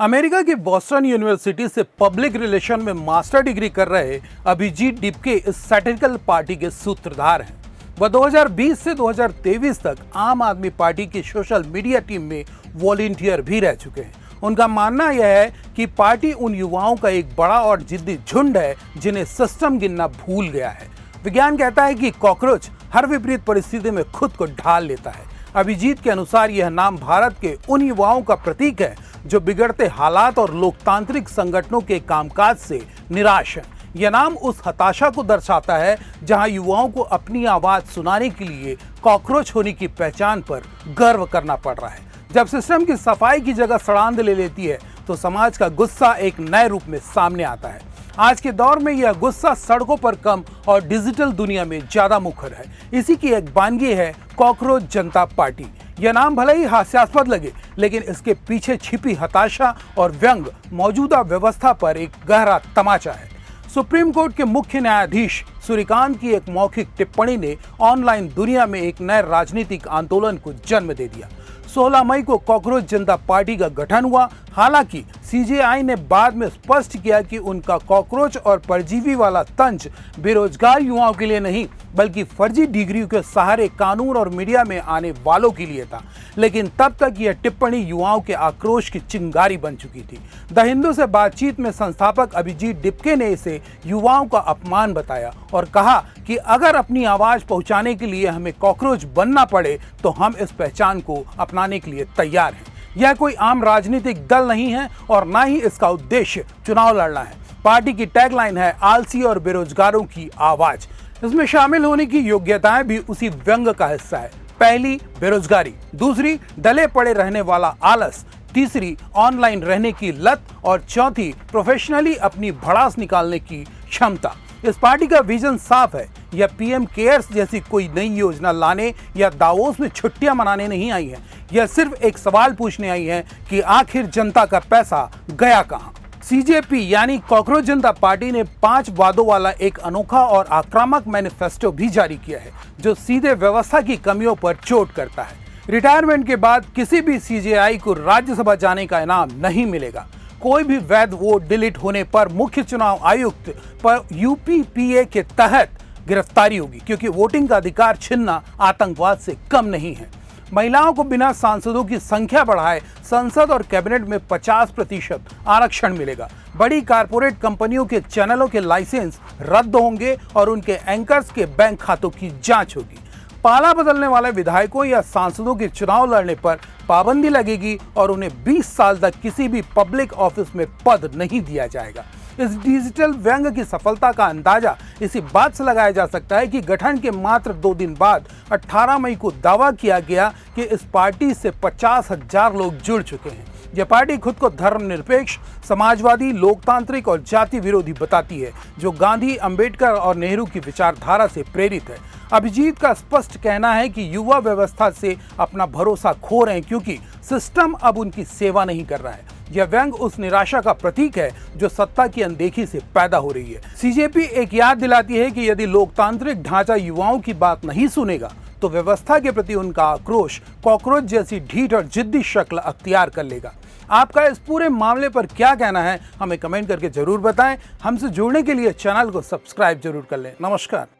America की Boston university से public relation में मास्टर डिग्री कर रहे अभिजीत डिपके इस सैटिरिकल पार्टी के सूत्रधार हैं। वह 2020 से 2023 तक आम आदमी पार्टी की सोशल मीडिया टीम में वॉलंटियर भी रह चुके हैं। उनका मानना यह है कि पार्टी उन युवाओं का एक बड़ा और जिद्दी झुंड है जिन्हें सिस्टम गिनना भूल गया है। विज्ञान कहता है कि कॉकरोच हर विपरीत परिस्थिति में खुद को ढाल लेता है। अभिजीत के अनुसार यह नाम भारत के उन युवाओं का प्रतीक है जो बिगड़ते हालात और लोकतांत्रिक संगठनों के कामकाज से निराश है। यह नाम उस हताशा को दर्शाता है जहां युवाओं को अपनी आवाज सुनाने के लिए कॉकरोच होने की पहचान पर गर्व करना पड़ रहा है। जब सिस्टम की सफाई की जगह सड़ांध ले लेती है तो समाज का गुस्सा एक नए रूप में सामने आता है। आज के दौर में यह गुस्सा सड़कों पर कम और डिजिटल दुनिया में ज्यादा मुखर है। इसी की एक बानगी है कॉकरोच जनता पार्टी। यह नाम भले ही हास्यास्पद लगे, लेकिन इसके पीछे छिपी हताशा और व्यंग मौजूदा व्यवस्था पर एक गहरा तमाचा है। सुप्रीम कोर्ट के मुख्य न्यायाधीश सूर्यकांत की एक मौखिक टिप्पणी ने ऑनलाइन दुनिया में एक नए राजनीतिक आंदोलन को जन्म दे दिया। 16 मई को कॉकरोच जनता पार्टी का गठन हुआ। हालांकि सीजेआई ने बाद में स्पष्ट किया कि उनका कॉकरोच और परजीवी वाला तंज बेरोजगार युवाओं के लिए नहीं, बल्कि फर्जी डिग्रियों के सहारे कानून और मीडिया में आने वालों के लिए था। लेकिन तब तक यह टिप्पणी युवाओं के आक्रोश की चिंगारी बन चुकी थी। द हिंदू से बातचीत में संस्थापक अभिजीत डिपके ने इसे युवाओं का अपमान बताया और कहा कि अगर अपनी आवाज पहुंचाने के लिए हमें कॉकरोच बनना पड़े तो हम इस पहचान को अपनाने के लिए तैयार हैं। यह कोई आम राजनीतिक दल नहीं है और ना ही इसका उद्देश्य चुनाव लड़ना है। पार्टी की टैगलाइन है आलसी और बेरोजगारों की आवाज। इसमें शामिल होने की योग्यताएं भी उसी व्यंग का हिस्सा है। पहली, बेरोजगारी। दूसरी, डले पड़े रहने वाला आलस। तीसरी, ऑनलाइन रहने की लत। और चौथी, प्रोफेशनली अपनी भड़ास निकालने की क्षमता। इस पार्टी का विजन साफ है। यह पीएम केयर्स जैसी कोई नई योजना लाने या दावोस में छुट्टियां मनाने नहीं आई है। यह सिर्फ एक सवाल पूछने आई है कि आखिर जनता का पैसा गया कहां। सीजेपी यानी कॉकरोच जनता पार्टी ने 5 वादों वाला एक अनोखा और आक्रामक मैनिफेस्टो भी जारी किया है जो सीधे व्यवस्था की कमियों पर चोट करता है। रिटायरमेंट के बाद किसी भी सीजेआई को राज्यसभा जाने का इनाम नहीं मिलेगा। कोई भी वैध वोट डिलीट होने पर मुख्य चुनाव आयुक्त पर यूपीपीए के तहत गिरफ्तारी होगी, क्योंकि वोटिंग का अधिकार छीनना आतंकवाद से कम नहीं है। महिलाओं को बिना सांसदों की संख्या बढ़ाए संसद और कैबिनेट में 50% आरक्षण मिलेगा। बड़ी कारपोरेट कंपनियों के चैनलों के लाइसेंस रद्द होंगे और उनके एंकर्स के बैंक खातों की जांच होगी। पाला बदलने वाले विधायकों या सांसदों के चुनाव लड़ने पर पाबंदी लगेगी और उन्हें 20 साल तक किसी भी पब्लिक ऑफिस में पद नहीं दिया जाएगा। इस डिजिटल व्यंग की सफलता का अंदाजा इसी बात से लगाया जा सकता है कि गठन के मात्र 2 दिन बाद 18 मई को दावा किया गया कि इस पार्टी से 50,000 लोग जुड़ चुके हैं। यह पार्टी खुद को धर्मनिरपेक्ष, समाजवादी, लोकतांत्रिक और जाति विरोधी बताती है, जो गांधी, अंबेडकर और नेहरू की विचारधारा से प्रेरित है। अभिजीत का स्पष्ट कहना है कि युवा व्यवस्था से अपना भरोसा खो रहे हैं क्योंकि सिस्टम अब उनकी सेवा नहीं कर रहा है। यह व्यंग उस निराशा का प्रतीक है जो सत्ता की अनदेखी से पैदा हो रही है। सीजेपी एक याद दिलाती है कि यदि लोकतांत्रिक ढांचा युवाओं की बात नहीं सुनेगा तो व्यवस्था के प्रति उनका आक्रोश कॉकरोच जैसी ढीठ और जिद्दी शक्ल अख्तियार कर लेगा। आपका इस पूरे मामले पर क्या कहना है, हमें कमेंट करके जरूर बताएं। हमसे जुड़ने के लिए चैनल को सब्सक्राइब जरूर कर लें। नमस्कार।